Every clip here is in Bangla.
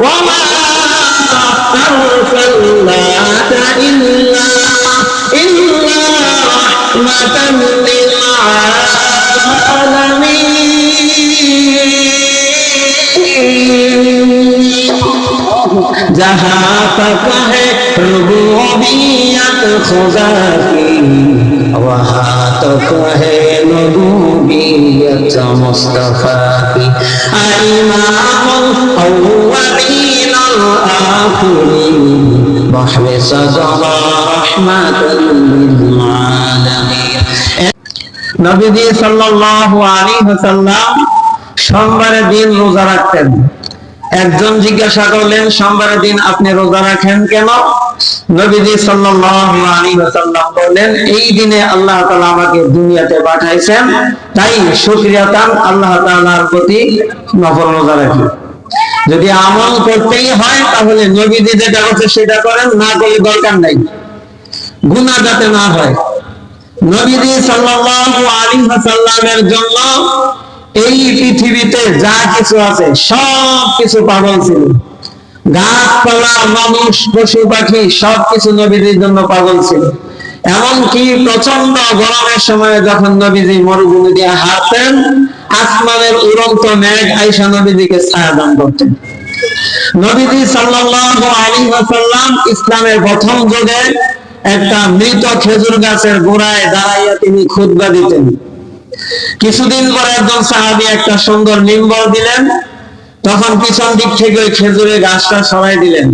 وما أرسلناك إلا رحمة للعالمين جہاں تک ہے ربوبیت خدا کی وہاں تک ہے نبویت مصطفیٰ کی امام الاولین والآخرین بحر صدر رحمت للعالمین নবীজি সাল্লাল্লাহু আলাইহি ওয়াসাল্লাম সোমবারের দিন রোজা রাখতেন। একজন জিজ্ঞাসা করলেন, সোমবারের দিন আপনি রোজা রাখেন কেন? নবীজি সাল্লাল্লাহু আলাইহি ওয়াসাল্লাম বললেন, এই দিনে আল্লাহ তাআলা আমাকে দুনিয়াতে পাঠাইছেন, তাই শুকরিয়াতান আল্লাহ তাআলার প্রতি নফল রোজা রাখি। যদি আমল করতেই হয় তাহলে নবীজি যেটা করছে সেটা করেন, না করলে দরকার নাই, গুনাহ যাতে না হয়। নবীজি সাল্লাল্লাহু আলাইহি ওয়াসাল্লামের জন্য এই পৃথিবীতে যা কিছু আছে সব কিছু পাগল ছিল। গাছপালা, মানুষ, পশু পাখি সবকিছু নবীজির জন্য পাগল ছিল। এমনকি প্রচন্ড গরমের সময় যখন নবীজি মরুভূমি দিয়ে হাঁটতেন, আসমানের উড়ন্ত মেঘ আয়েশা নবীজিকে ছায়া দান করতেন। নবীজি সাল্লাল্লাহু আলাইহি ওয়াসাল্লাম ইসলামের প্রথম যুগে একটা মৃত খেজুর গাছের গোড়ায় দাঁড়াইয়া তিনি খুতবা দিতেন। কিছুদিন পরে একজন সাহাবী একটা সুন্দর মিম্বর দিলেন, তখন পিছন দিক থেকে ওই খেজুরের গাছটা সরাই দিলেন,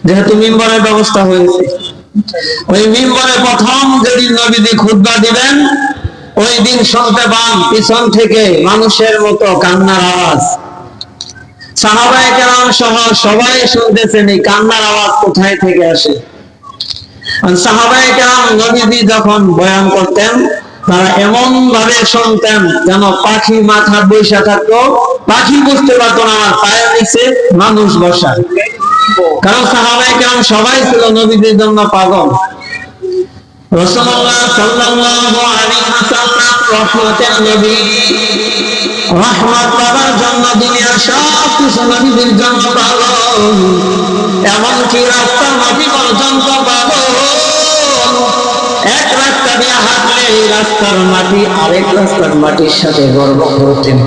যেহেতু মিম্বরের ব্যবস্থা হয়েছে। ওই মিম্বরে প্রথম যেদিন নবীজি খুতবা দিবেন, ওই দিন শুনতে পান পিছন থেকে মানুষের মতো কান্নার আওয়াজ। সাহাবায়ে কেরাম সহ সবাই শুনতেছেন এই কান্নার আওয়াজ কোথায় থেকে আসে। সাহাবায়ে কেরাম নবীজি যখন বয়ান করতেন, তারা এমন ভাবে শুনতেন যেন পাখি মাথা বৈশা থাকতো, পাখি বুঝতে পারতো না আমার পায়ের নিচে মানুষ বসা। কারণ সাহাবায়ে কেরাম সবাই ছিল নবীজির জন্য পাগল। রাসূলুল্লাহ সাল্লাল্লাহু আলাইহি ওয়াসাল্লাম রহমতের নবী, রহমত পাওয়ার জন্য দুনিয়ার সব কিছু নবীজির জন্য পাগল, এমনকি রাস্তা মাটি পর্যন্ত পাগল। এক রাস্তা দিয়ে হাঁটলে এই রাস্তার মাটি আরেক রাস্তার মাটির সাথে গর্ব করতেন।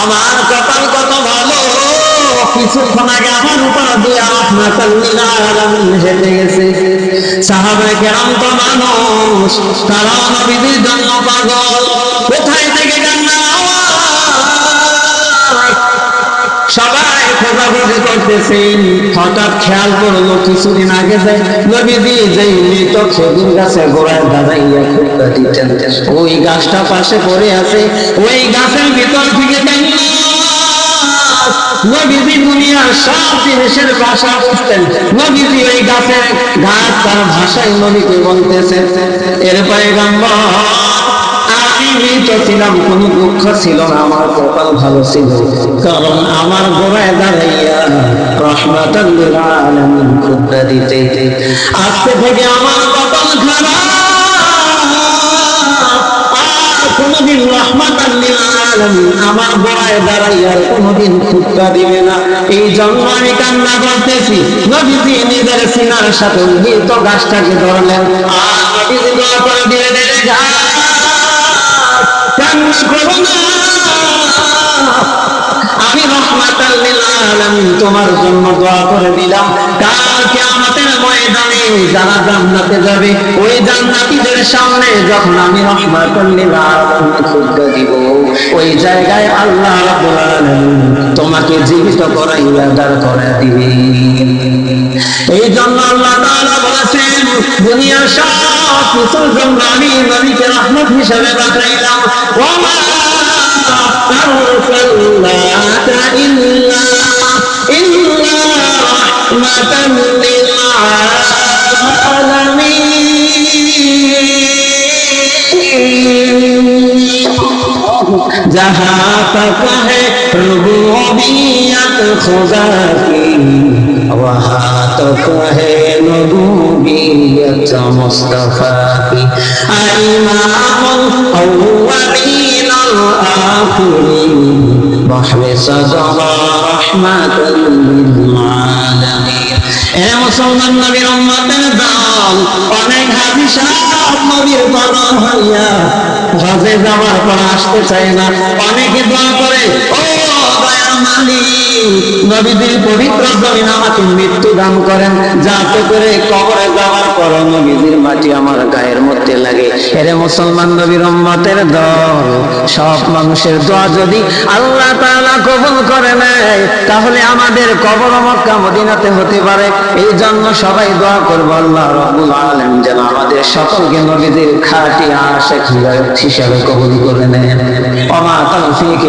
আমার কপাল কত ভালো, কিছুক্ষণ আগে আমার উপর দিয়ে রাহমাতাল লিল আলামিন হেঁটে গেছে। সাহাবায়ে কেরাম তো মানুষ, তারাও নবীজির জন্য পাগল। কোথায় থেকে কান্নার আওয়াজ, সবাই খোঁজাখুঁজি করতেছেন। হঠাৎ খেয়াল করলো কিছুদিন আগে নবীজি যেই মৃত খেজুর গাছের গোড়ায় দাঁড়াইয়া খুতবা দিতেন, ওই গাছটা পাশে পড়ে আছে। ওই গাছের ভিতর থেকে নবীজি দুনিয়ার সব জিনিসের ভাষা বুঝতেন। নবীজি ওই গাছের গাছ তার ভাষায় নবীকে বলতেছেন, এর পয়গম্বর আমি মৃত ছিলাম, কোন দুঃখ ছিল না, আমার কপাল ভালো ছিল, কারণ আমার গোড়ায় দাঁড়াইয়া রহমাতাল লিল আলামিন খুতবা দিতে। আজকে থেকে আমার কপাল খারাপ, কোনদিন রহমাতাল লিল আলামিন আমার গোড়ায় দাঁড়াইয়া কোনদিন খুতবা দিবে না। এই জন্য আমি কান্না করতেছি। নবীজি নিজের সিনার সাথে মৃত গাছটাকে ধরলেন, আর নবীজি দোয়া করে দিলেন, আমি রহমাতাল লিল আলামিন তোমার জন্য দোয়া করে দিলাম। কাল কিয়ামতের ময়দানে যারা জান্নাতে যাবে, ওই জান্নাতীদের সামনে যখন আমি রহমাতাল লিল আলামিন খুতবা দিব, ওই জায়গায় আল্লাহ রাব্বুল আলামিন তোমাকে জীবিত করাইয়া দাঁড় করায় দিবে। এই জন্য আল্লাহ তাআলা বলেছেন, দুনিয়ার সব কিছুর জন্য আমি নবীকে রহমত হিসেবে পাঠাইলাম। ওয়া أرسلناك إلا رحمة للعالمين جہاں تک ہے ربوبیت خدا کی وہاں تک ہے نبویت مصطفیٰ کی امام الاولین والآخرین বাহরে সাদরা রাহমাতাল লিল আলামিন। এ মুসলমান নবীর উম্মতের দল, অনেক হাজী সাহেব নবীর পাগল হইয়া হজে যাওয়ার পর আসতে চায় না। অনেকে দোয়া করে, ও দয়ার মালিক, নবীদের পবিত্র জমিন আমাকে মৃত্যু দান করেন, যাতে করে কবরে যাওয়ার পর নবীদের মাটি আমার গায়ের মধ্যে লাগে। এরে মুসলমান নবীর উম্মতের দল, সব মানুষের দোয়া যদি আল্লাহ তাআলা কবুল করে নেয়, তাহলে আমাদের কবর মক্কা মদিনাতে হতে পারে। এই জন্য সবাই দোয়া করবো, আল্লাহ রাব্বুল আলামিন যেন আমাদের সকলকে নবীদের খাঁটি আশিক হিসাবে কবুল করে নেন। ওয়া মা তাওফীক